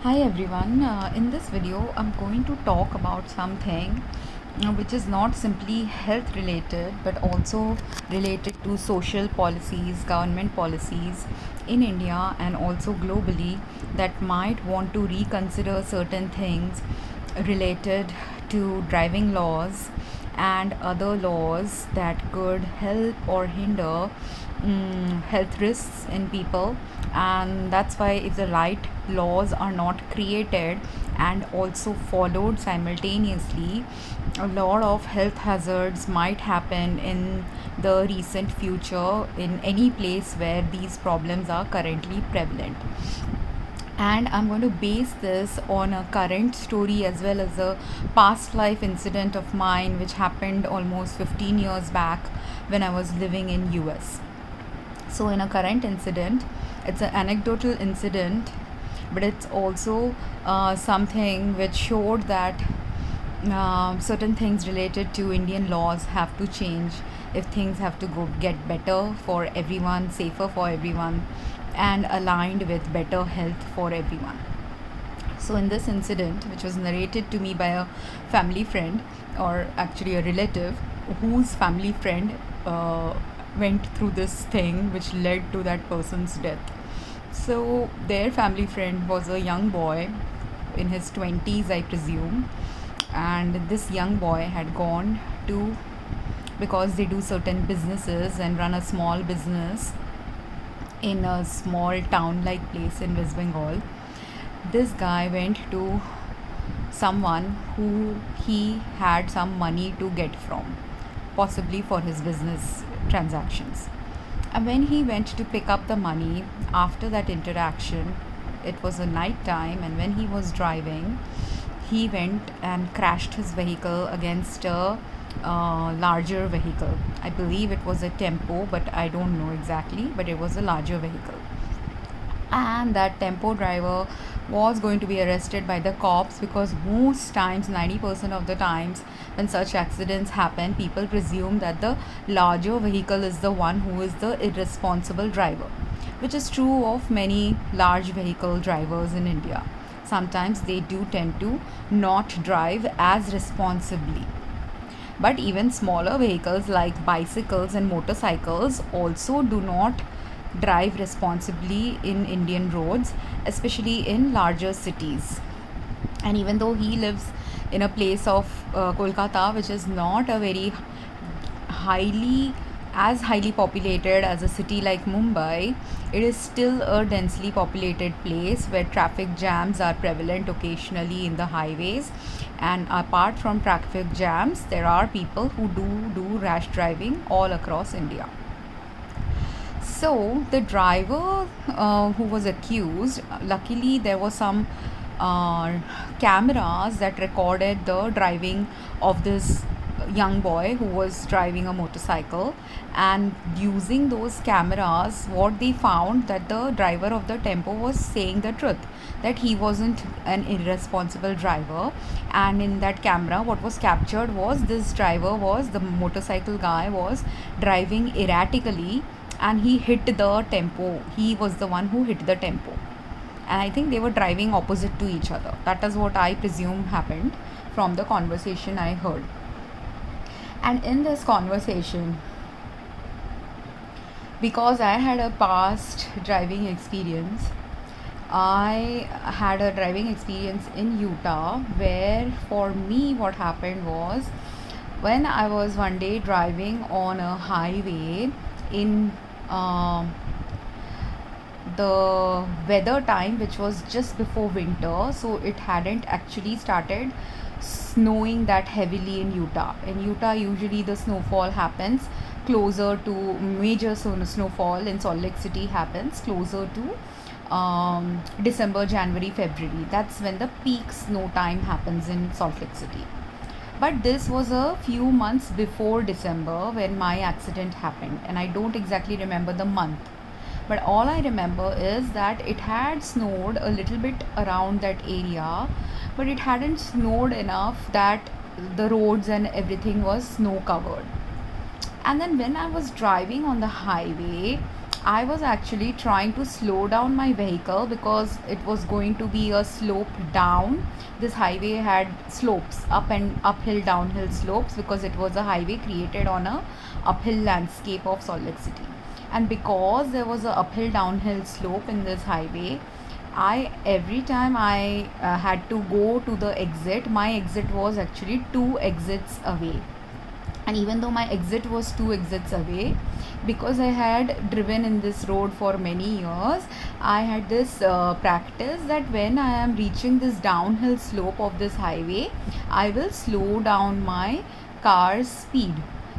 Hi everyone, in this video I'm going to talk about something which is not simply health related but also related to social policies, government policies in India and also globally that might want to reconsider certain things related to driving laws and other laws that could help or hinder health risks in people. And that's why if the right laws are not created and also followed simultaneously, a lot of health hazards might happen in the recent future in any place where these problems are currently prevalent. And I'm going to base this on a current story as well as a past life incident of mine which happened almost 15 years back when I was living in US. So in a current incident, it's an anecdotal incident, but it's also something which showed that certain things related to Indian laws have to change if things have to go get better for everyone, safer for everyone, and aligned with better health for everyone. So, in this incident, which was narrated to me by a family friend, or actually a relative, whose family friend went through this thing which led to that person's death. So, their family friend was a young boy in his 20s, I presume, and this young boy had gone to, because they do certain businesses and run a small business in a small town like place in West Bengal. This guy went to someone who he had some money to get from, possibly for his business transactions. And when he went to pick up the money after that interaction, it was a night time, and when he was driving, he went and crashed his vehicle against a larger vehicle. I believe it was a tempo, but I don't know exactly, but it was a larger vehicle. And that tempo driver was going to be arrested by the cops because most times, 90% of the times, when such accidents happen, people presume that the larger vehicle is the one who is the irresponsible driver, which is true of many large vehicle drivers in India. Sometimes they do tend to not drive as responsibly. But even smaller vehicles like bicycles and motorcycles also do not drive responsibly in Indian roads, especially in larger cities. And even though he lives in a place of Kolkata, which is not a very highly populated as a city like Mumbai, it is still a densely populated place where traffic jams are prevalent occasionally in the highways. And apart from traffic jams, there are people who do rash driving all across India. So the driver who was accused, luckily there was some cameras that recorded the driving of this young boy who was driving a motorcycle, and using those cameras what they found that the driver of the tempo was saying the truth, that he wasn't an irresponsible driver. And in that camera what was captured was this driver was the motorcycle guy was driving erratically, and he hit the tempo. He was the one who hit the tempo, and I think they were driving opposite to each other. That is what I presume happened from the conversation I heard. And in this conversation, because I had a past driving experience, I had a driving experience in Utah where for me what happened was, when I was one day driving on a highway in the weather time, which was just before winter, so it hadn't actually started snowing that heavily in Utah. In Utah, usually the snowfall happens closer to major snowfall in Salt Lake City happens closer to December, January, February. That's when the peak snow time happens in Salt Lake City. But this was a few months before December when my accident happened, and I don't exactly remember the month. But all I remember is that it had snowed a little bit around that area, but it hadn't snowed enough that the roads and everything was snow covered. And then when I was driving on the highway, I was actually trying to slow down my vehicle because it was going to be a slope down. This highway had slopes, up and uphill, downhill slopes, because it was a highway created on a uphill landscape of Salt Lake City. And because there was a uphill downhill slope in this highway, I every time I had to go to the exit, my exit was actually two exits away. And even though my exit was two exits away, because I had driven in this road for many years, I had this practice that when I am reaching this downhill slope of this highway, I will slow down my car's speed.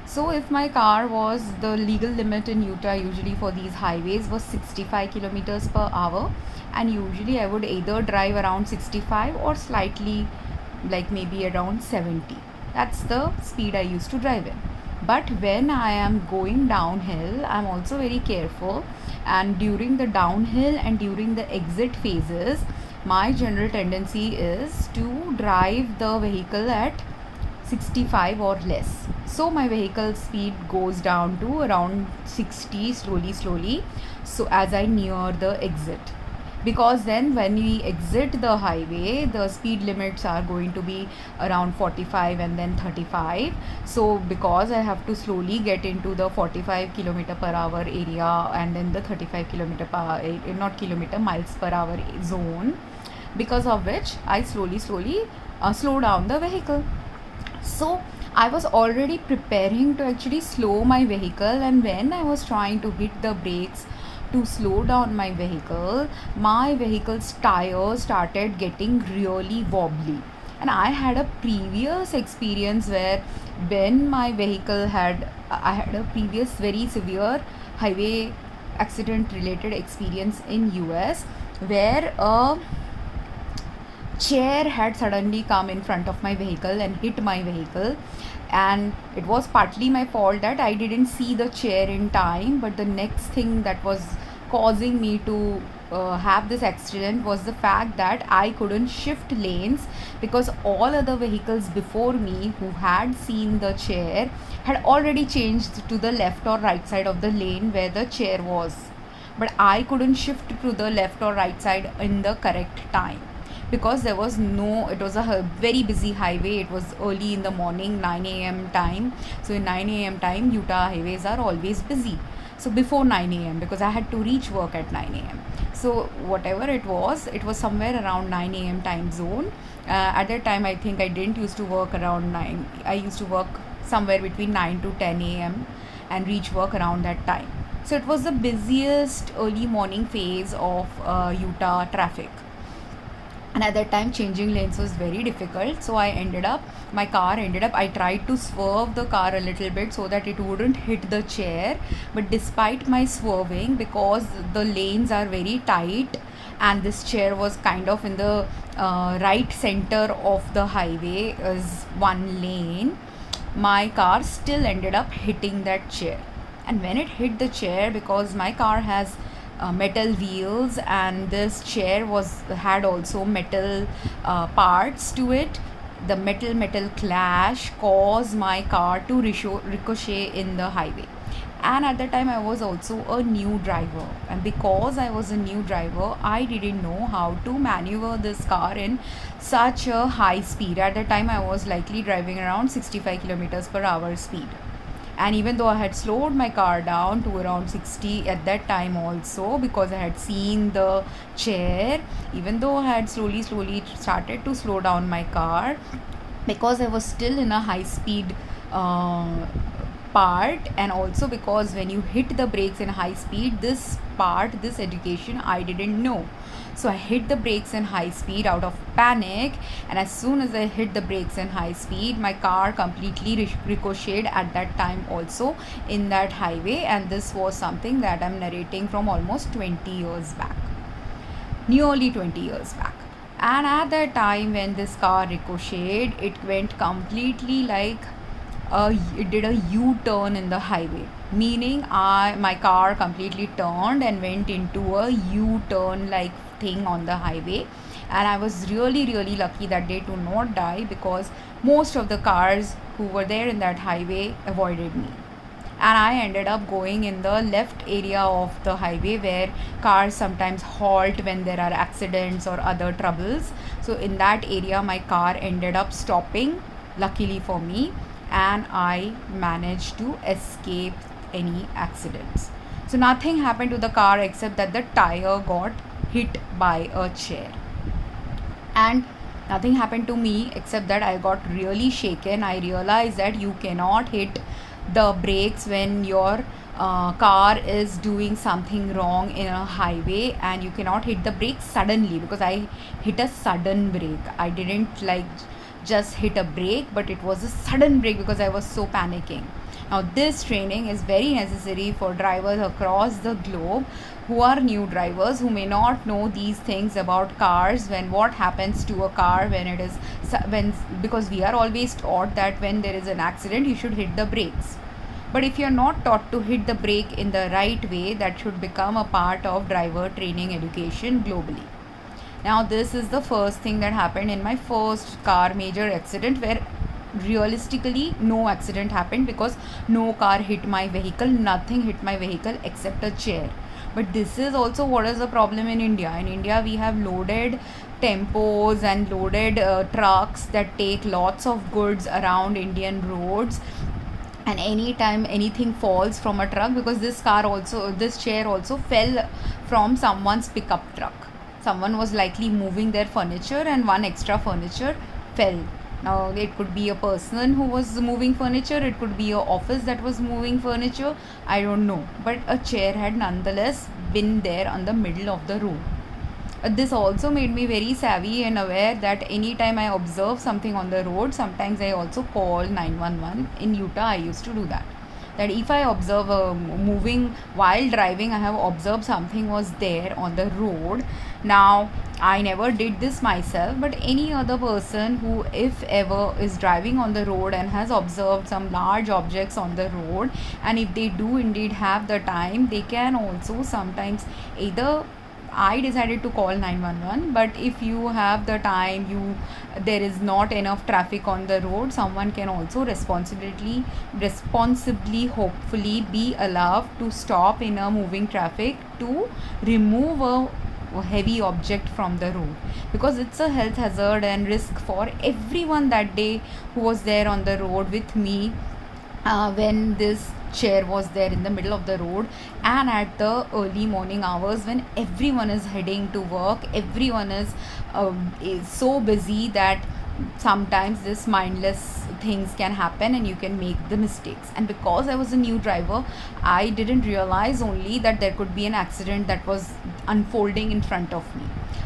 So if my car was, the legal limit in Utah usually for these highways was 65 kilometers per hour, and usually I would either drive around 65 or slightly, like maybe around 70. That's the speed I used to drive in. But when I am going downhill, I'm also very careful, and during the downhill and during the exit phases, my general tendency is to drive the vehicle at 65 or less. So my vehicle speed goes down to around 60 slowly, so as I near the exit, because then when we exit the highway, the speed limits are going to be around 45 and then 35. So because I have to slowly get into the 45 kilometer per hour area and then the 35 kilometer per not kilometer, miles per hour zone, because of which I slowly slow down the vehicle. So I was already preparing to actually slow my vehicle, and when I was trying to hit the brakes to slow down my vehicle's tires started getting really wobbly. And I had a previous experience where when my vehicle had, I had a previous very severe highway accident related experience in US, where a chair had suddenly come in front of my vehicle and hit my vehicle. And it was partly my fault that I didn't see the chair in time, but the next thing that was causing me to have this accident was the fact that I couldn't shift lanes, because all other vehicles before me who had seen the chair had already changed to the left or right side of the lane where the chair was, but I couldn't shift to the left or right side in the correct time, because there was no, it was a very busy highway. It was early in the morning, 9 a.m. time. So in 9 a.m. time, Utah highways are always busy. So before 9 a.m., because I had to reach work at 9 a.m. So whatever it was somewhere around 9 a.m. time zone. At that time, I think I didn't used to work around 9. I used to work somewhere between 9 to 10 a.m. and reach work around that time. So it was the busiest early morning phase of Utah traffic. And at that time, changing lanes was very difficult. So I tried to swerve the car a little bit so that it wouldn't hit the chair. But despite my swerving, because the lanes are very tight and this chair was kind of in the right center of the highway as one lane, my car still ended up hitting that chair. And when it hit the chair, because my car has metal wheels and this chair had also metal parts to it, the metal clash caused my car to ricochet in the highway. And at that time I was also a new driver, and because I was a new driver, I didn't know how to maneuver this car in such a high speed. At that time I was likely driving around 65 kilometers per hour speed. And even though I had slowed my car down to around 60 at that time also, because I had seen the chair, even though I had slowly started to slow down my car, because I was still in a high speed part, and also because when you hit the brakes in high speed, this education I didn't know. So I hit the brakes in high speed out of panic, and as soon as I hit the brakes in high speed, my car completely ricocheted at that time also in that highway. And this was something that I'm narrating from almost 20 years back, nearly 20 years back. And at that time when this car ricocheted, it went completely like it did a U-turn in the highway, meaning my car completely turned and went into a U-turn like thing on the highway. And I was really lucky that day to not die, because most of the cars who were there in that highway avoided me. and I ended up going in the left area of the highway where cars sometimes halt when there are accidents or other troubles. So in that area my car ended up stopping, luckily for me, and I managed to escape any accidents. So nothing happened to the car except that the tire got hit by a chair. And nothing happened to me except that I got really shaken. I realized that you cannot hit the brakes when your car is doing something wrong in a highway, and you cannot hit the brakes suddenly, because I hit a sudden brake. I didn't like just hit a brake, but it was a sudden brake because I was so panicking. Now this training is very necessary for drivers across the globe who are new drivers, who may not know these things about cars, when what happens to a car when it is because we are always taught that when there is an accident you should hit the brakes. But if you are not taught to hit the brake in the right way, that should become a part of driver training education globally. Now this is the first thing that happened in my first car major accident, where realistically no accident happened because no car hit my vehicle, nothing hit my vehicle except a chair. But this is also what is the problem in India. In India we have loaded tempos and loaded trucks that take lots of goods around Indian roads, and anytime anything falls from a truck, because this chair also fell from someone's pickup truck. Someone was likely moving their furniture and one extra furniture fell. Now it could be a person who was moving furniture, it could be a office that was moving furniture, I don't know, but a chair had nonetheless been there on the middle of the road. This also made me very savvy and aware that anytime I observe something on the road, sometimes I also call 911. In Utah I used to do that if I observe moving while driving, I have observed something was there on the road. Now I never did this myself, but any other person who, if ever, is driving on the road and has observed some large objects on the road, and if they do indeed have the time, they can also sometimes either, I decided to call 911, but if you have the time, there is not enough traffic on the road, someone can also responsibly hopefully be allowed to stop in a moving traffic to remove a heavy object from the road, because it's a health hazard and risk for everyone that day who was there on the road with me when this chair was there in the middle of the road, and at the early morning hours when everyone is heading to work, everyone is so busy that sometimes this mindless things can happen and you can make the mistakes. And because I was a new driver, I didn't realize only that there could be an accident that was unfolding in front of me.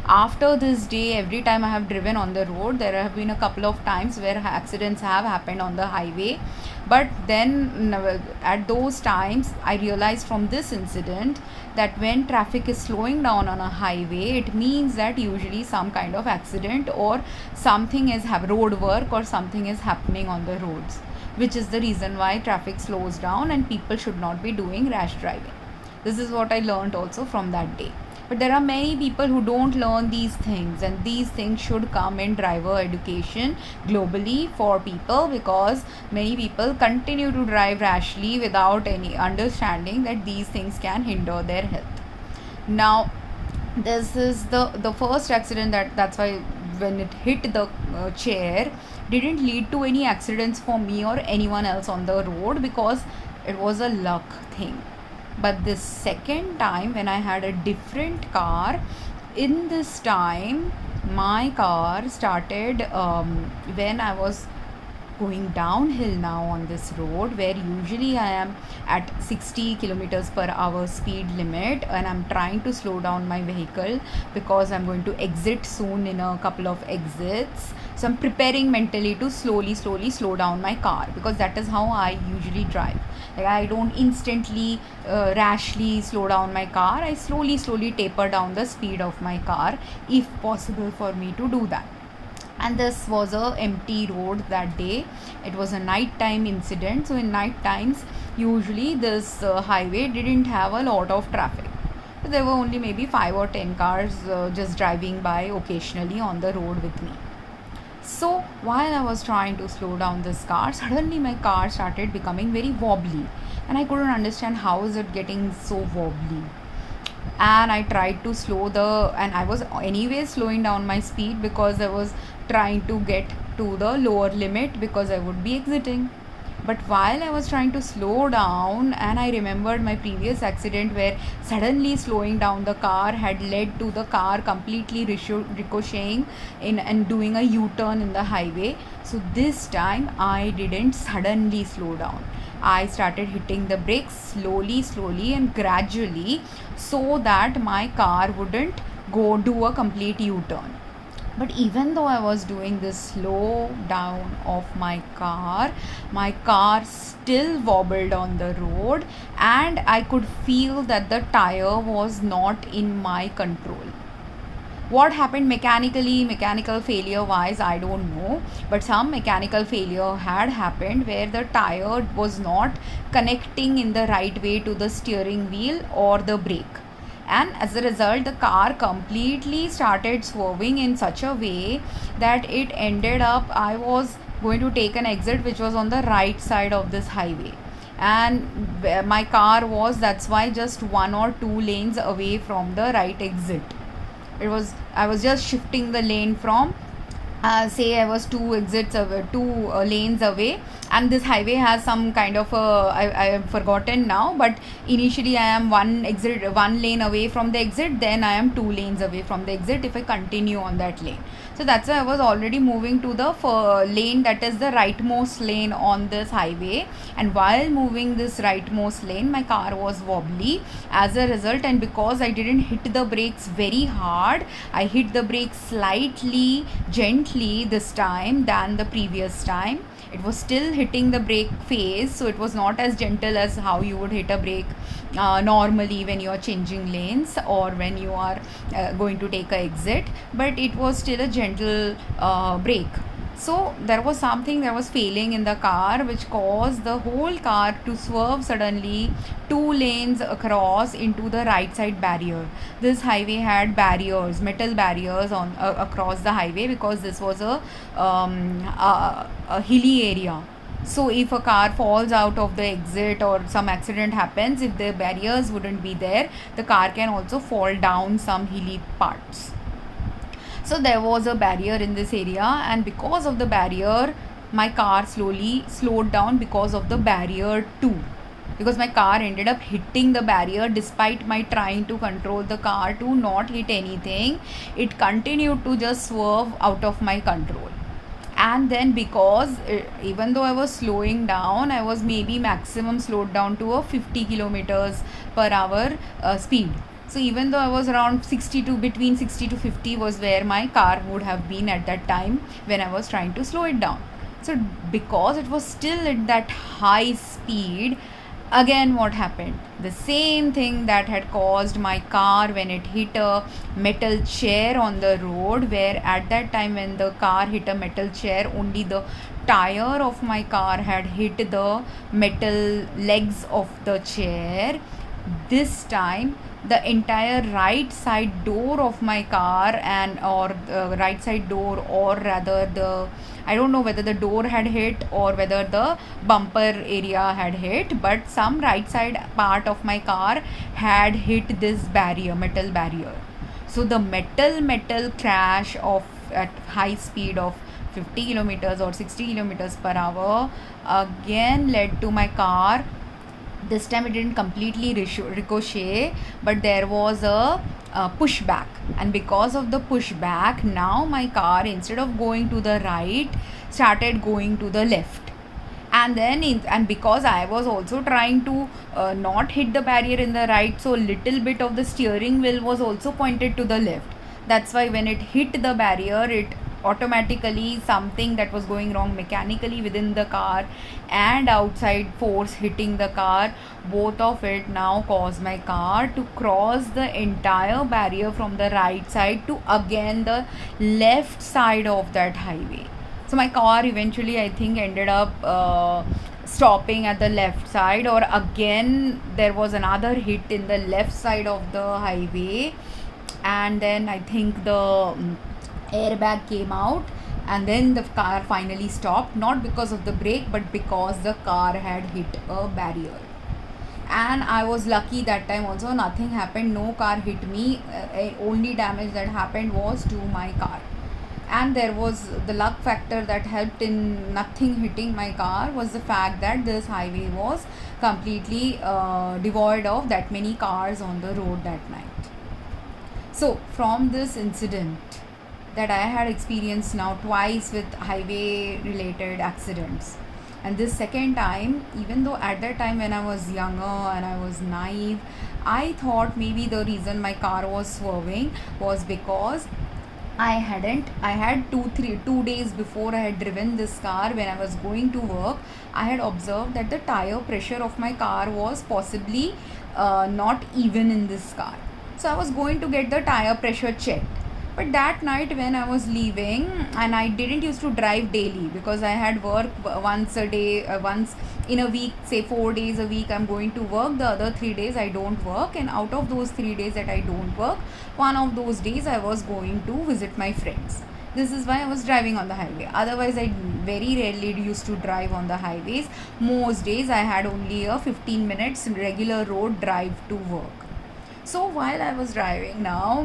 After this day, every time I have driven on the road, there have been a couple of times where accidents have happened on the highway, but then at those times I realized from this incident that when traffic is slowing down on a highway, it means that usually some kind of accident or something is road work or something is happening on the roads, which is the reason why traffic slows down and people should not be doing rash driving. This is what I learned also from that day. But there are many people who don't learn these things, and these things should come in driver education globally for people, because many people continue to drive rashly without any understanding that these things can hinder their health. Now this is the first accident that's why when it hit the chair didn't lead to any accidents for me or anyone else on the road, because it was a luck thing. But this second time when I had a different car, in this time my car started when I was going downhill now on this road, where usually I am at 60 kilometers per hour speed limit, and I'm trying to slow down my vehicle because I'm going to exit soon in a couple of exits. So I'm preparing mentally to slowly slow down my car, because that is how I usually drive. Like, I don't instantly rashly slow down my car. I slowly taper down the speed of my car if possible for me to do that. And this was a empty road that day. It was a nighttime incident. So in night times usually this highway didn't have a lot of traffic. So there were only maybe 5 or 10 cars just driving by occasionally on the road with me. So while I was trying to slow down this car, suddenly my car started becoming very wobbly, and I couldn't understand how is it getting so wobbly. And I tried to slow the, and I was anyway slowing down my speed because I was trying to get to the lower limit because I would be exiting. But while I was trying to slow down, and I remembered my previous accident where suddenly slowing down the car had led to the car completely ricocheting in and doing a U-turn in the highway. So this time I didn't suddenly slow down. I started hitting the brakes slowly and gradually, so that my car wouldn't go do a complete U-turn. But even though I was doing this slow down of my car still wobbled on the road, and I could feel that the tire was not in my control. What happened mechanical failure wise, I don't know, but some mechanical failure had happened where the tire was not connecting in the right way to the steering wheel or the brake, and as a result the car completely started swerving in such a way that it ended up, I was going to take an exit which was on the right side of this highway, and my car was, that's why, just 1 or 2 lanes away from the right exit. I was just shifting the lane from, say I was 2 lanes away, and this highway has some kind of I have forgotten now, but initially I am 1 lane away from the exit, then I am 2 lanes away from the exit if I continue on that lane. So that's why I was already moving to the lane that is the rightmost lane on this highway, and while moving this rightmost lane my car was wobbly as a result, and because I didn't hit the brakes very hard, I hit the brakes slightly gently this time than the previous time. It was still hitting the brake phase, so it was not as gentle as how you would hit a brake normally when you are changing lanes or when you are going to take a exit, but it was still a gentle brake. So there was something that was failing in the car which caused the whole car to swerve suddenly 2 lanes across into the right side barrier. This highway had barriers, metal barriers on across the highway, because this was a hilly area. So if a car falls out of the exit or some accident happens, if the barriers wouldn't be there, the car can also fall down some hilly parts. So there was a barrier in this area, and because of the barrier my car slowly slowed down because of the barrier too, because my car ended up hitting the barrier despite my trying to control the car to not hit anything. It continued to just swerve out of my control. And then because even though I was slowing down, I was maybe maximum slowed down to a 50 kilometers per hour speed. So even though I was around between 60 to 50 was where my car would have been at that time when I was trying to slow it down. So because it was still at that high speed, again what happened? The same thing that had caused my car when it hit a metal chair on the road, where at that time when the car hit a metal chair, only the tire of my car had hit the metal legs of the chair. This time the entire right side door of my car, and or right side door, or rather the, I don't know whether the door had hit or whether the bumper area had hit, but some right side part of my car had hit this barrier, metal barrier. So the metal crash of at high speed of 50 kilometers or 60 kilometers per hour again led to my car. This time it didn't completely ricochet, but there was a pushback, and because of the pushback, now my car, instead of going to the right, started going to the left. And then and because I was also trying to not hit the barrier in the right, so little bit of the steering wheel was also pointed to the left. That's why when it hit the barrier, it automatically, something that was going wrong mechanically within the car and outside force hitting the car, both of it now caused my car to cross the entire barrier from the right side to again the left side of that highway. So my car eventually, I think, ended up stopping at the left side, or again there was another hit in the left side of the highway, and then I think the airbag came out, and then the car finally stopped, not because of the brake but because the car had hit a barrier. And I was lucky that time also, nothing happened, no car hit me. Only damage that happened was to my car. And there was the luck factor that helped in nothing hitting my car was the fact that this highway was completely devoid of that many cars on the road that night. So from this incident that I had experienced now twice with highway related accidents, and this second time, even though at that time when I was younger and I was naive, I thought maybe the reason my car was swerving was because I had 2 days before I had driven this car. When I was going to work, I had observed that the tire pressure of my car was possibly not even in this car. So I was going to get the tire pressure checked. But that night when I was leaving, and I didn't used to drive daily because I had work once a day, once in a week, say 4 days a week I'm going to work, the other 3 days I don't work, and out of those 3 days that I don't work, one of those days I was going to visit my friends. This is why I was driving on the highway. Otherwise I very rarely used to drive on the highways. Most days I had only a 15 minutes regular road drive to work. So while I was driving now,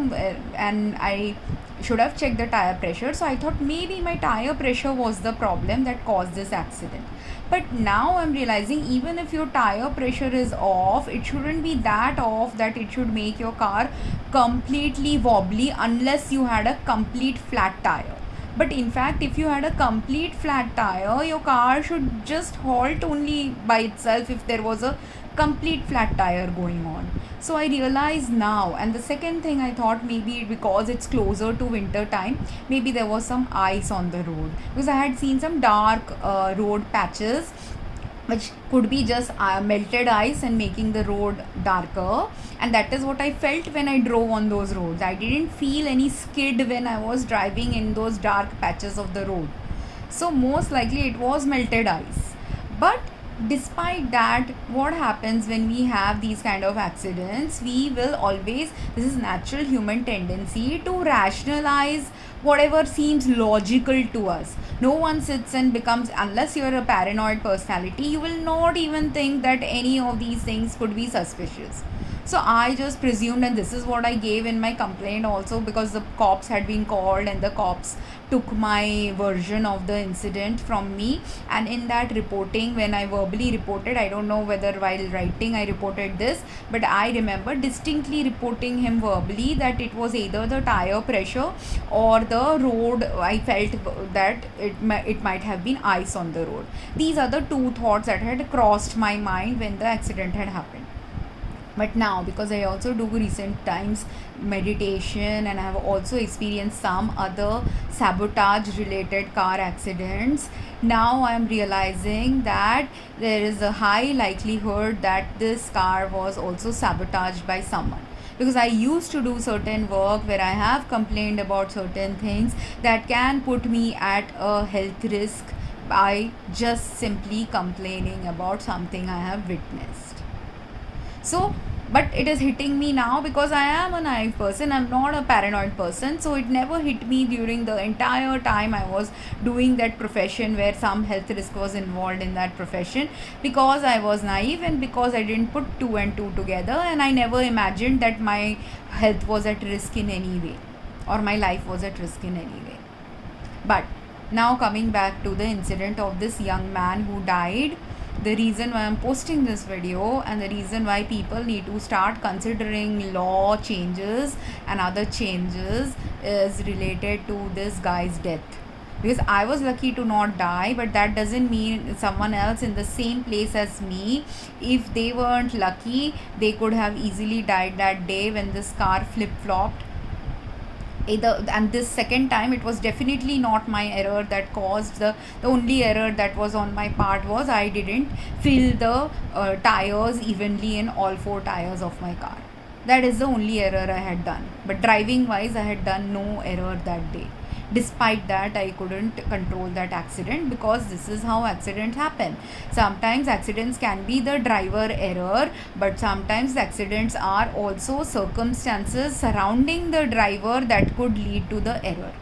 and I should have checked the tire pressure, so I thought maybe my tire pressure was the problem that caused this accident. But now I'm realizing, even if your tire pressure is off, it shouldn't be that off that it should make your car completely wobbly unless you had a complete flat tire. But in fact, if you had a complete flat tire, your car should just halt only by itself if there was a complete flat tire going on. So I realized now. And the second thing, I thought maybe because it's closer to winter time, maybe there was some ice on the road, because I had seen some dark road patches which could be just melted ice and making the road darker. And that is what I felt when I drove on those roads. I didn't feel any skid when I was driving in those dark patches of the road. So most likely it was melted ice. But despite that, what happens when we have these kind of accidents, we will always, this is natural human tendency to rationalize whatever seems logical to us. No one sits and becomes, unless you're a paranoid personality, you will not even think that any of these things could be suspicious. So I just presumed, and this is what I gave in my complaint also, because the cops had been called and the cops took my version of the incident from me. And in that reporting, when I verbally reported, I don't know whether while writing I reported this, but I remember distinctly reporting him verbally that it was either the tire pressure or the road. I felt that it might have been ice on the road. These are the two thoughts that had crossed my mind when the accident had happened. But now, because I also do recent times meditation and I have also experienced some other sabotage related car accidents, now I am realizing that there is a high likelihood that this car was also sabotaged by someone. Because I used to do certain work where I have complained about certain things that can put me at a health risk by just simply complaining about something I have witnessed. So, but it is hitting me now because I am a naive person, I'm not a paranoid person. So it never hit me during the entire time I was doing that profession where some health risk was involved in that profession, because I was naive and because I didn't put two and two together, and I never imagined that my health was at risk in any way or my life was at risk in any way. But now coming back to the incident of this young man who died, the reason why I'm posting this video and the reason why people need to start considering law changes and other changes is related to this guy's death. Because I was lucky to not die, but that doesn't mean someone else in the same place as me, if they weren't lucky, they could have easily died that day when this car flip-flopped. And this second time, it was definitely not my error that caused the only error that was on my part was I didn't fill the tires evenly in all 4 tires of my car. That is the only error I had done. But driving wise, I had done no error that day. Despite that, I couldn't control that accident, because this is how accidents happen. Sometimes accidents can be the driver error, but sometimes accidents are also circumstances surrounding the driver that could lead to the error.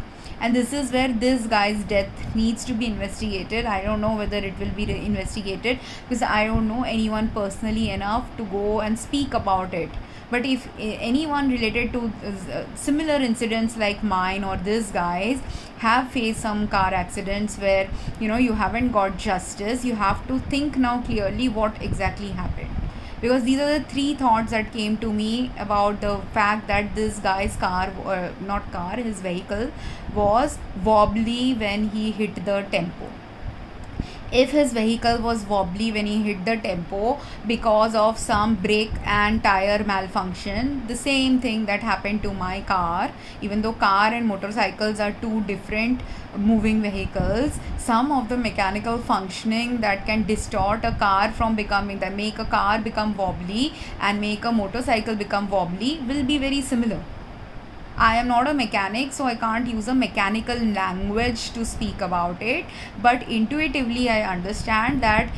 And this is where this guy's death needs to be investigated. I don't know whether it will be investigated, because I don't know anyone personally enough to go and speak about it. But if anyone related to similar incidents like mine or this guy's have faced some car accidents where you haven't got justice, you have to think now clearly what exactly happened. Because these are the three thoughts that came to me about the fact that this guy's car, not car, his vehicle was wobbly when he hit the tempo. If his vehicle was wobbly when he hit the tempo because of some brake and tire malfunction, the same thing that happened to my car, even though car and motorcycles are two different moving vehicles, some of the mechanical functioning that can distort a car from becoming, that make a car become wobbly and make a motorcycle become wobbly, will be very similar. I am not a mechanic, so I can't use a mechanical language to speak about it, but intuitively I understand that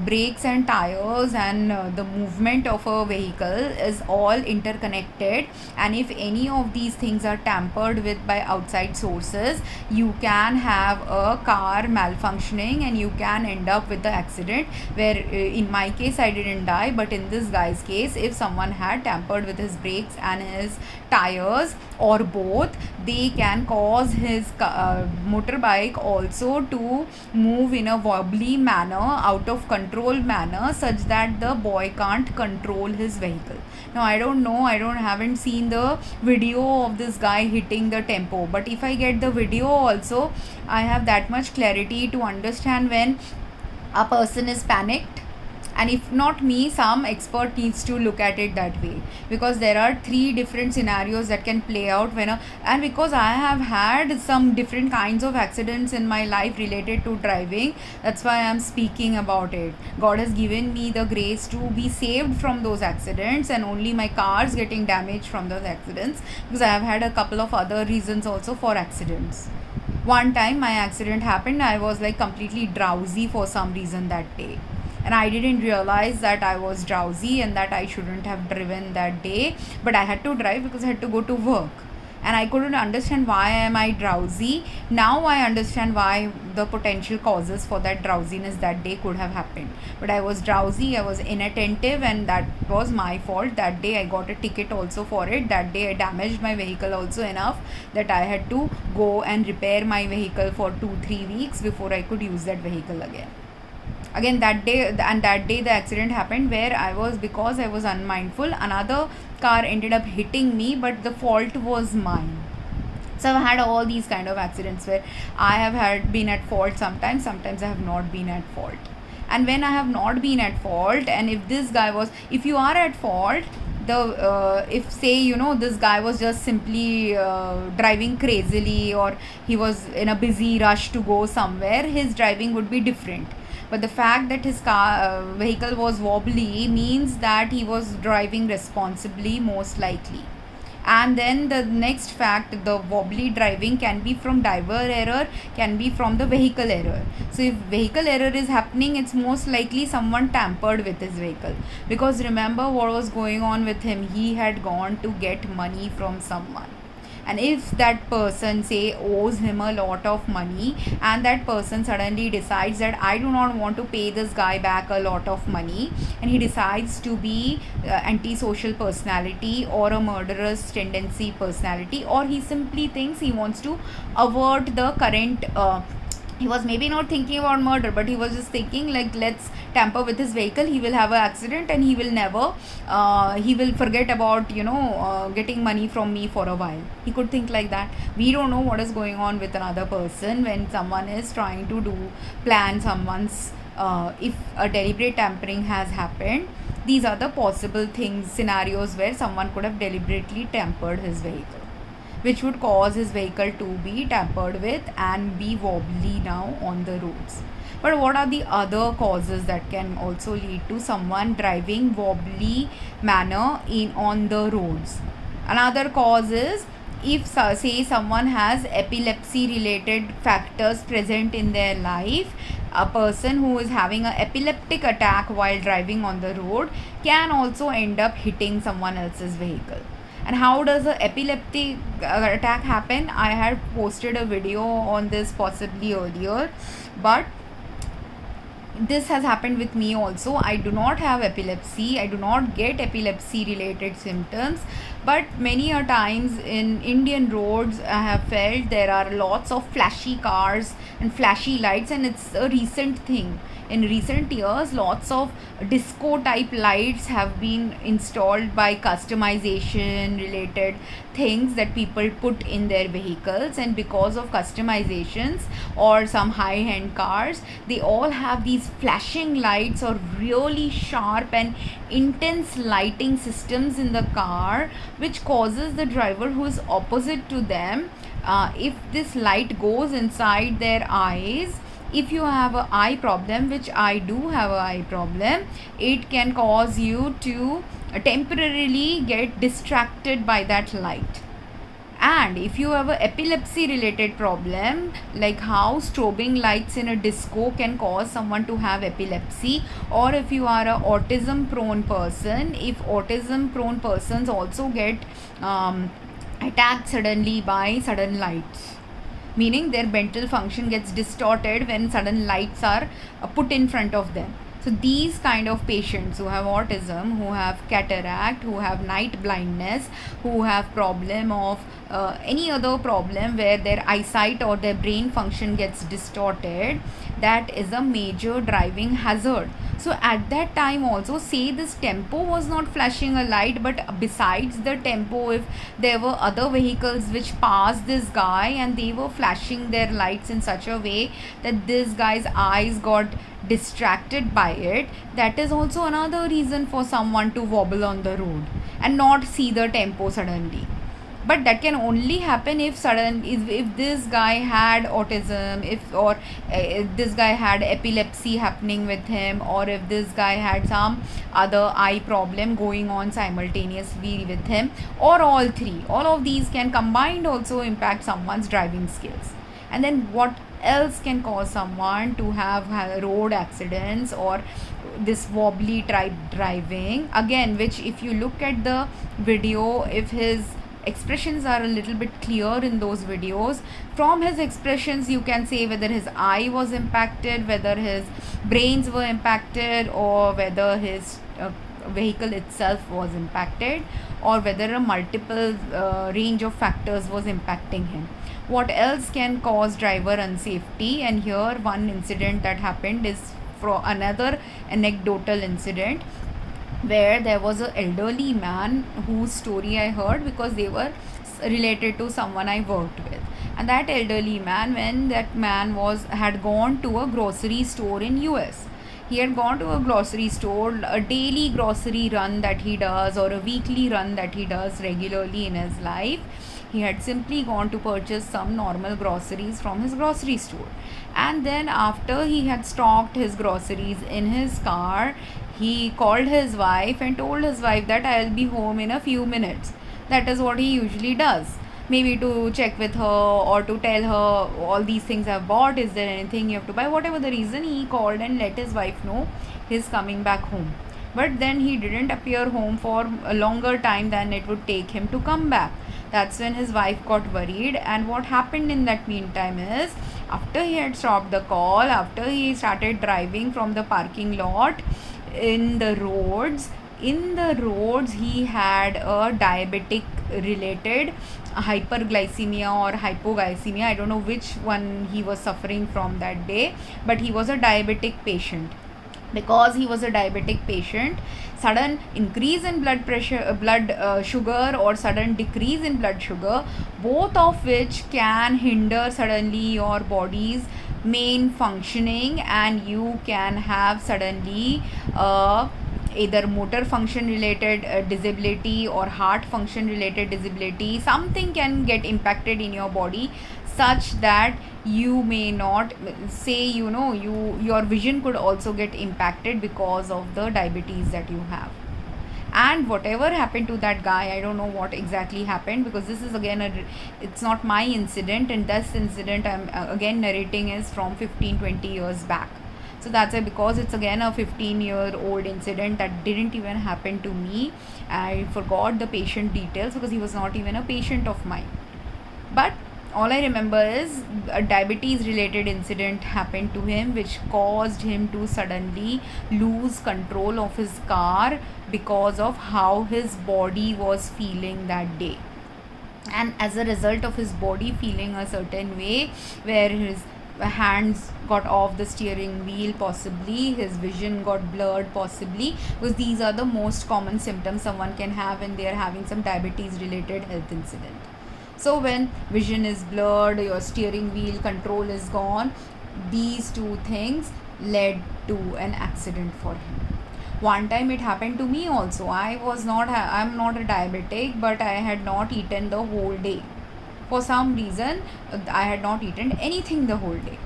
brakes and tires and the movement of a vehicle is all interconnected, and if any of these things are tampered with by outside sources, you can have a car malfunctioning and you can end up with the accident where in my case I didn't die, but in this guy's case, if someone had tampered with his brakes and his tires or both, they can cause his motorbike also to move in a wobbly manner, out of control manner, such that the boy can't control his vehicle. Now I don't know, haven't seen the video of this guy hitting the tempo, but if I get the video also, I have that much clarity to understand when a person is panicked. And if not me, some expert needs to look at it that way, because there are three different scenarios that can play out and because I have had some different kinds of accidents in my life related to driving, that's why I am speaking about it. God has given me the grace to be saved from those accidents, and only my cars getting damaged from those accidents, because I have had a couple of other reasons also for accidents. One time my accident happened, I was like completely drowsy for some reason that day, and I didn't realize that I was drowsy and that I shouldn't have driven that day, but I had to drive because I had to go to work, and I couldn't understand why am I drowsy. Now I understand why the potential causes for that drowsiness that day could have happened, but I was drowsy, I was inattentive, and that was my fault. That day I got a ticket also for it. That day I damaged my vehicle also enough that I had to go and repair my vehicle for 2-3 weeks before I could use that vehicle again that day. And that day the accident happened where because I was unmindful, another car ended up hitting me, but the fault was mine. So I've had all these kind of accidents where I have been at fault sometimes I have not been at fault. And when I have not been at fault, and if you are at fault, if say this guy was just simply driving crazily, or he was in a busy rush to go somewhere, his driving would be different. But the fact that his vehicle was wobbly means that he was driving responsibly, most likely. And then the next fact, the wobbly driving can be from driver error, can be from the vehicle error. So if vehicle error is happening, it's most likely someone tampered with his vehicle, because remember what was going on with him. He had gone to get money from someone, and if that person say owes him a lot of money, and that person suddenly decides that I do not want to pay this guy back a lot of money, and he decides to be antisocial personality or a murderous tendency personality, or he simply thinks he wants to avert the current he was maybe not thinking about murder, but he was just thinking like, let's tamper with his vehicle, he will have an accident and he will never he will forget about getting money from me for a while. He could think like that. We don't know what is going on with another person when someone is trying to plan someone's if a deliberate tampering has happened. These are the possible scenarios where someone could have deliberately tampered his vehicle, which would cause his vehicle to be tampered with and be wobbly now on the roads. But what are the other causes that can also lead to someone driving wobbly manner on the roads? Another cause is if say someone has epilepsy related factors present in their life. A person who is having an epileptic attack while driving on the road can also end up hitting someone else's vehicle. And how does a epileptic attack happen? I had posted a video on this possibly earlier, but this has happened with me also. I do not have epilepsy, I do not get epilepsy related symptoms, but many a times in Indian roads I have felt there are lots of flashy cars and flashy lights, and it's a recent thing. In recent years, lots of disco type lights have been installed by customization related things that people put in their vehicles, and because of customizations or some high end cars, they all have these flashing lights or really sharp and intense lighting systems in the car, which causes the driver who is opposite to them, if this light goes inside their eyes, if you have a eye problem, which I do have a eye problem, it can cause you to temporarily get distracted by that light. And if you have a epilepsy related problem, like how strobing lights in a disco can cause someone to have epilepsy, or if you are a autism prone person, if autism prone persons also get attacked suddenly by sudden lights, meaning their mental function gets distorted when sudden lights are put in front of them. So these kind of patients who have autism, who have cataract, who have night blindness, who have problem of any other problem where their eyesight or their brain function gets distorted, that is a major driving hazard. So at that time also, say this tempo was not flashing a light, but besides the tempo, if there were other vehicles which passed this guy and they were flashing their lights in such a way that this guy's eyes got distracted by it, that is also another reason for someone to wobble on the road and not see the tempo suddenly. But that can only happen if this guy had autism, if this guy had epilepsy happening with him, or if this guy had some other eye problem going on simultaneously with him, or all three. All of these can combined also impact someone's driving skills. And then what else can cause someone to have road accidents or this wobbly type driving? Again, which if you look at the video, if his expressions are a little bit clear in those videos, from his expressions you can say whether his eye was impacted, whether his brains were impacted, or whether his vehicle itself was impacted, or whether a multiple range of factors was impacting him. What else can cause driver unsafety? And here one incident that happened is from another anecdotal incident where there was an elderly man whose story I heard because they were related to someone I worked with. And that elderly man, when that man had gone to a grocery store in US, he had gone to a grocery store, a daily grocery run that he does, or a weekly run that he does regularly in his life. He had simply gone to purchase some normal groceries from his grocery store, and then after he had stocked his groceries in his car, he called his wife and told his wife that I'll be home in a few minutes. That is what he usually does, maybe to check with her or to tell her all these things I've bought, is there anything you have to buy, whatever the reason. He called and let his wife know he's coming back home. But then he didn't appear home for a longer time than it would take him to come back. That's when his wife got worried. And what happened in that meantime is, after he had stopped the call, after he started driving from the parking lot in the roads, he had a diabetic related hyperglycemia or hypoglycemia. I don't know which one he was suffering from that day, but he was a diabetic patient. Because he was a diabetic patient, sudden increase in blood pressure, sugar, or sudden decrease in blood sugar, both of which can hinder suddenly your body's main functioning, and you can have suddenly either motor function related disability or heart function related disability. Something can get impacted in your body such that you may not say, your vision could also get impacted because of the diabetes that you have. And whatever happened to that guy, I don't know what exactly happened, because this is again it's not my incident, and this incident I'm again narrating is from 15-20 years back. So that's why, because it's again a 15-year-old incident that didn't even happen to me, I forgot the patient details because he was not even a patient of mine. But all I remember is a diabetes related incident happened to him, which caused him to suddenly lose control of his car because of how his body was feeling that day. And as a result of his body feeling a certain way, where his hands got off the steering wheel, possibly his vision got blurred, possibly, because these are the most common symptoms someone can have when they are having some diabetes related health incident. So when vision is blurred, your steering wheel control is gone, these two things led to an accident for him. One time it happened to me also. I'm not a diabetic, but I had not eaten the whole day. For some reason, I had not eaten anything the whole day.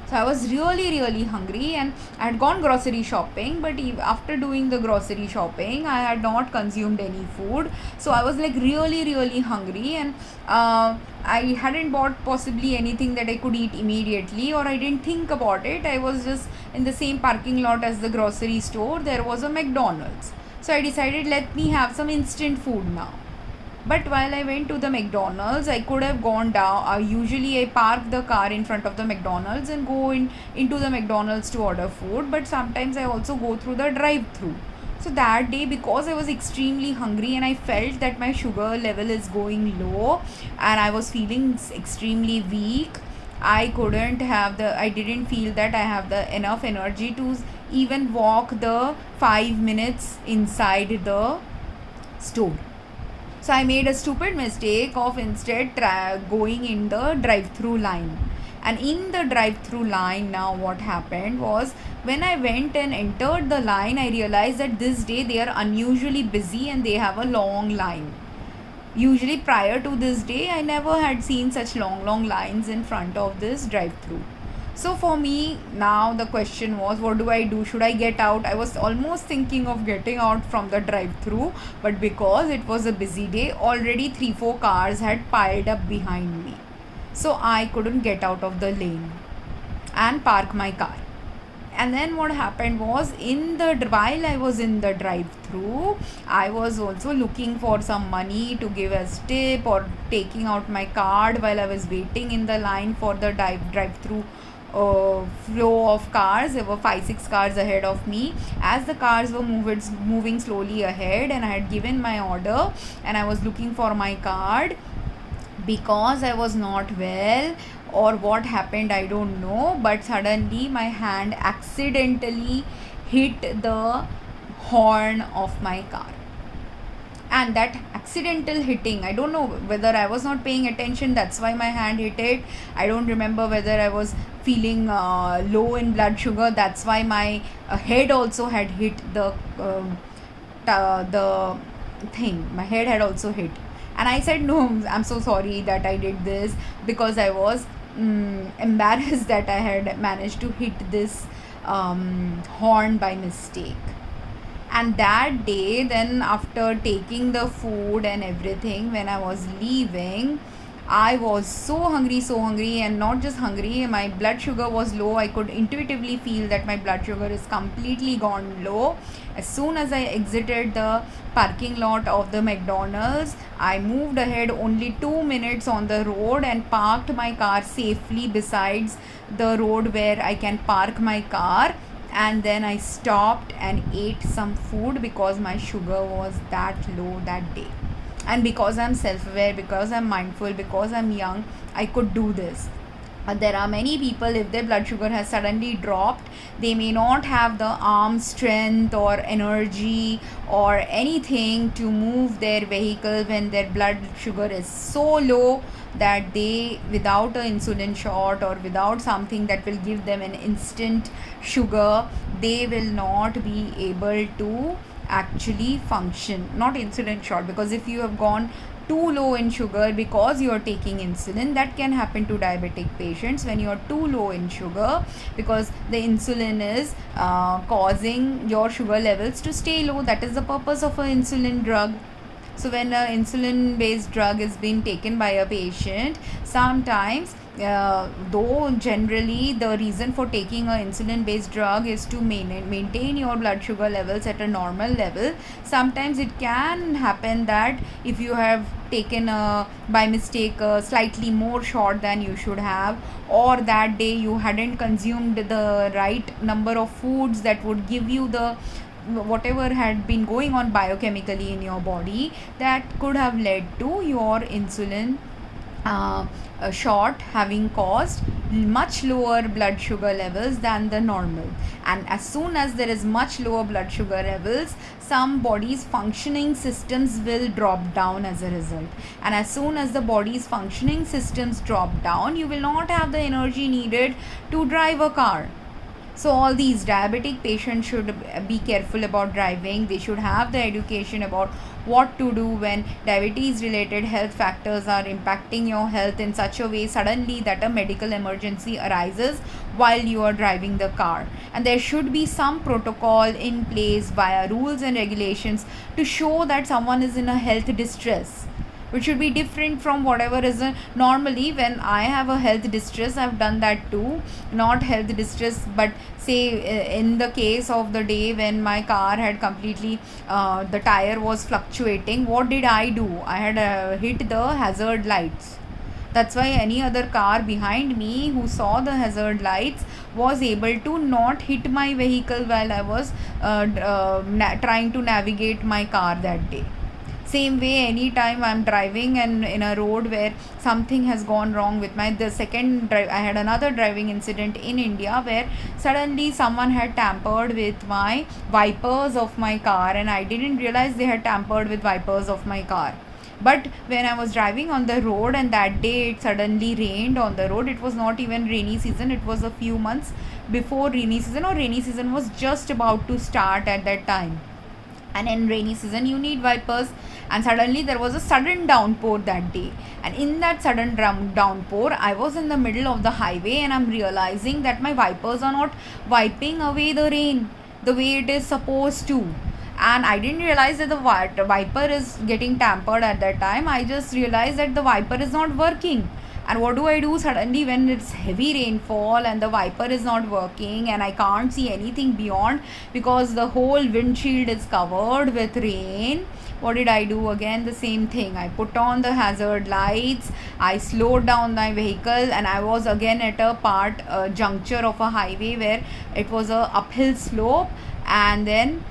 So I was really hungry, and I had gone grocery shopping, but after doing the grocery shopping, I had not consumed any food. So I was like really hungry, and I hadn't bought possibly anything that I could eat immediately, or I didn't think about it. I was just in the same parking lot as the grocery store. There was a McDonald's. So I decided, let me have some instant food now. But while I went to the McDonald's, I could have gone down. Usually I park the car in front of the McDonald's and go into the McDonald's to order food. But sometimes I also go through the drive-through. So that day, because I was extremely hungry and I felt that my sugar level is going low and I was feeling extremely weak, I didn't feel that I have the enough energy to even walk the 5 minutes inside the store. So I made a stupid mistake of instead going in the drive-through line. And in the drive-through line, now what happened was, when I went and entered the line, I realized that this day they are unusually busy and they have a long line. Usually prior to this day, I never had seen such long lines in front of this drive-through. So for me, now the question was, what do I do? Should I get out? I was almost thinking of getting out from the drive-through, but because it was a busy day, already 3-4 cars had piled up behind me. So I couldn't get out of the lane and park my car. And then what happened was, while I was in the drive-through, I was also looking for some money to give as tip, or taking out my card while I was waiting in the line for the drive-through flow of cars. There were 5-6 cars ahead of me. As the cars were moving slowly ahead, and I had given my order and I was looking for my card, because I was not well, or what happened I don't know, but suddenly my hand accidentally hit the horn of my car. And that accidental hitting, I don't know whether I was not paying attention, that's why my hand hit it. I don't remember whether I was feeling low in blood sugar, that's why my head also had hit the thing. My head had also hit, and I said, no, I'm so sorry that I did this, because I was embarrassed that I had managed to hit this horn by mistake. And that day, then after taking the food and everything, when I was leaving, I was so hungry, and not just hungry, my blood sugar was low. I could intuitively feel that my blood sugar is completely gone low. As soon as I exited the parking lot of the McDonald's, I moved ahead only 2 minutes on the road and parked my car safely besides the road where I can park my car. And then I stopped and ate some food, because my sugar was that low that day. And because I'm self-aware, because I'm mindful, because I'm young, I could do this. But there are many people, if their blood sugar has suddenly dropped, they may not have the arm strength or energy or anything to move their vehicle when their blood sugar is so low that they, without an insulin shot or without something that will give them an instant sugar, they will not be able to actually function. Not insulin shot, because if you have gone too low in sugar because you are taking insulin, that can happen to diabetic patients. When you are too low in sugar, because the insulin is causing your sugar levels to stay low. That is the purpose of an insulin drug. So when an insulin based drug is being taken by a patient, sometimes though generally the reason for taking a insulin based drug is to maintain your blood sugar levels at a normal level, sometimes it can happen that if you have taken by mistake slightly more shot than you should have, or that day you hadn't consumed the right number of foods that would give you the whatever had been going on biochemically in your body, that could have led to your insulin shot having caused much lower blood sugar levels than the normal. And as soon as there is much lower blood sugar levels, some body's functioning systems will drop down as a result, and as soon as the body's functioning systems drop down, you will not have the energy needed to drive a car. So all these diabetic patients should be careful about driving. They should have the education about what to do when diabetes related health factors are impacting your health in such a way suddenly that a medical emergency arises while you are driving the car. And there should be some protocol in place via rules and regulations to show that someone is in a health distress, which should be different from whatever is normally. When I have a health distress, I've done that too. Not health distress, but say in the case of the day when my car had completely the tire was fluctuating, what did I do? I had hit the hazard lights. That's why any other car behind me who saw the hazard lights was able to not hit my vehicle while I was trying to navigate my car that day. Same way, anytime I'm driving and in a road where something has gone wrong with the second drive, I had another driving incident in India where suddenly someone had tampered with my wipers of my car, and I didn't realize they had tampered with wipers of my car. But when I was driving on the road, and that day it suddenly rained on the road, it was not even rainy season, it was a few months before rainy season, or rainy season was just about to start at that time. And in rainy season you need wipers, and suddenly there was a sudden downpour that day, and in that sudden downpour I was in the middle of the highway, and I'm realizing that my wipers are not wiping away the rain the way it is supposed to. And I didn't realize that the wiper is getting tampered at that time. I just realized that the wiper is not working. And what do I do suddenly when it's heavy rainfall and the wiper is not working and I can't see anything beyond because the whole windshield is covered with rain? What did I do? Again the same thing. I put on the hazard lights, I slowed down my vehicle, and I was again at a juncture of a highway where it was a uphill slope, and then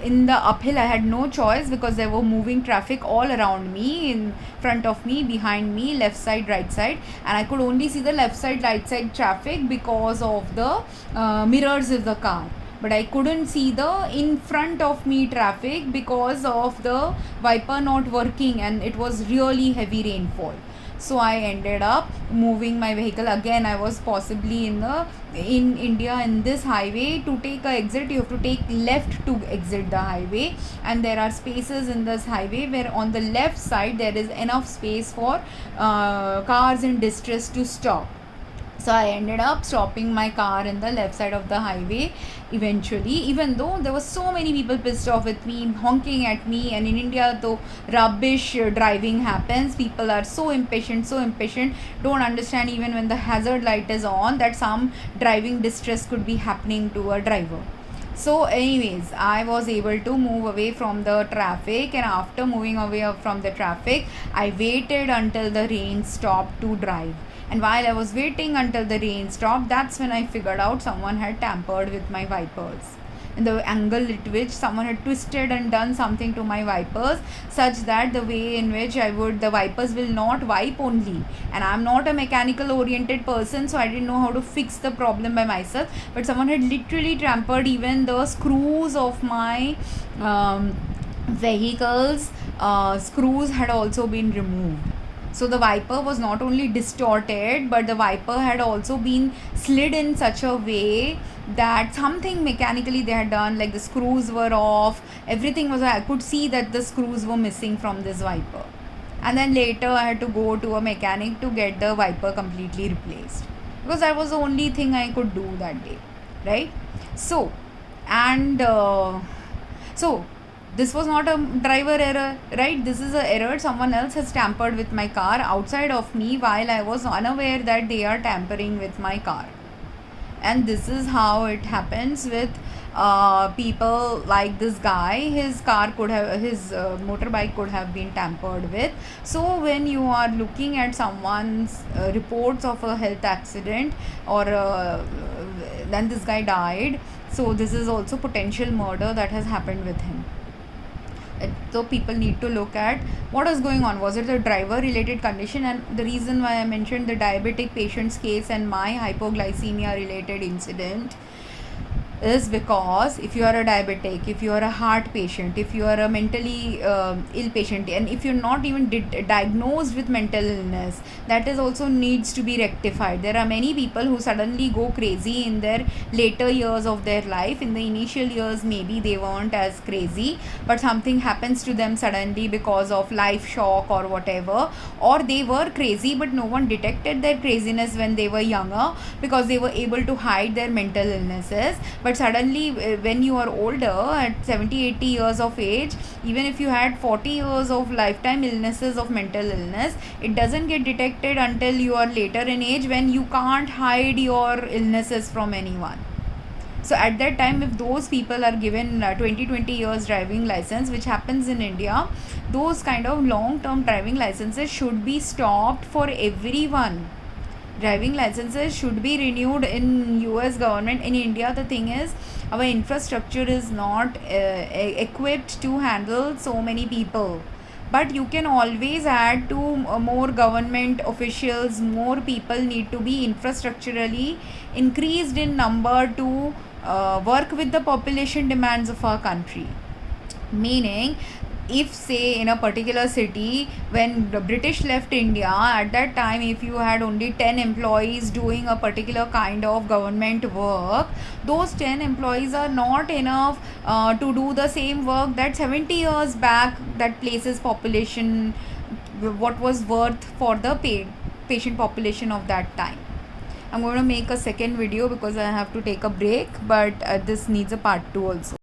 in the uphill I had no choice because there were moving traffic all around me, in front of me, behind me, left side, right side, and I could only see the left side, right side traffic because of the mirrors of the car, but I couldn't see the in front of me traffic because of the wiper not working, and it was really heavy rainfall. So I ended up moving my vehicle. Again, I was possibly in India, in this highway, to take a exit you have to take left to exit the highway, and there are spaces in this highway where on the left side there is enough space for cars in distress to stop. So I ended up stopping my car in the left side of the highway eventually, even though there were so many people pissed off with me, honking at me. And in India, though rubbish driving happens, people are so impatient, don't understand even when the hazard light is on that some driving distress could be happening to a driver. So anyways, I was able to move away from the traffic, and after moving away from the traffic, I waited until the rain stopped to drive. And while I was waiting until the rain stopped, that's when I figured out someone had tampered with my wipers. And the angle at which someone had twisted and done something to my wipers, such that the way in which the wipers will not wipe only. And I'm not a mechanical oriented person, so I didn't know how to fix the problem by myself. But someone had literally tampered even the screws of my vehicle's screws had also been removed. So the wiper was not only distorted, but the wiper had also been slid in such a way that something mechanically they had done, like the screws were off, everything was, I could see that the screws were missing from this wiper. And then later I had to go to a mechanic to get the wiper completely replaced, because that was the only thing I could do that day, right? So, and so This was not a driver error, right? This is a error. Someone else has tampered with my car outside of me while I was unaware that they are tampering with my car. And this is how it happens with people like this guy. His car could have, his motorbike could have been tampered with. So when you are looking at someone's reports of a health accident, or then this guy died, so this is also potential murder that has happened with him. So people need to look at what is going on. Was it a driver related condition? And the reason why I mentioned the diabetic patient's case and my hypoglycemia related incident is because if you are a diabetic, if you are a heart patient, if you are a mentally ill patient, and if you're not even diagnosed with mental illness, that is also needs to be rectified. There are many people who suddenly go crazy in their later years of their life. In the initial years maybe they weren't as crazy, but something happens to them suddenly because of life shock or whatever, or they were crazy but no one detected their craziness when they were younger because they were able to hide their mental illnesses. But suddenly when you are older, at 70-80 years of age, even if you had 40 years of lifetime illnesses of mental illness, it doesn't get detected until you are later in age, when you can't hide your illnesses from anyone. So at that time, if those people are given 20 years driving license, which happens in India, those kind of long term driving licenses should be stopped for everyone. Driving licenses should be renewed in US government. In India, the thing is, our infrastructure is not equipped to handle so many people. But you can always add to more government officials. More people need to be infrastructurally increased in number to work with the population demands of our country. Meaning, if say in a particular city, when the British left India, at that time if you had only 10 employees doing a particular kind of government work, those 10 employees are not enough to do the same work that 70 years back that place's population, what was worth for the patient population of that time. I'm going to make a second video because I have to take a break, but this needs a part 2 also.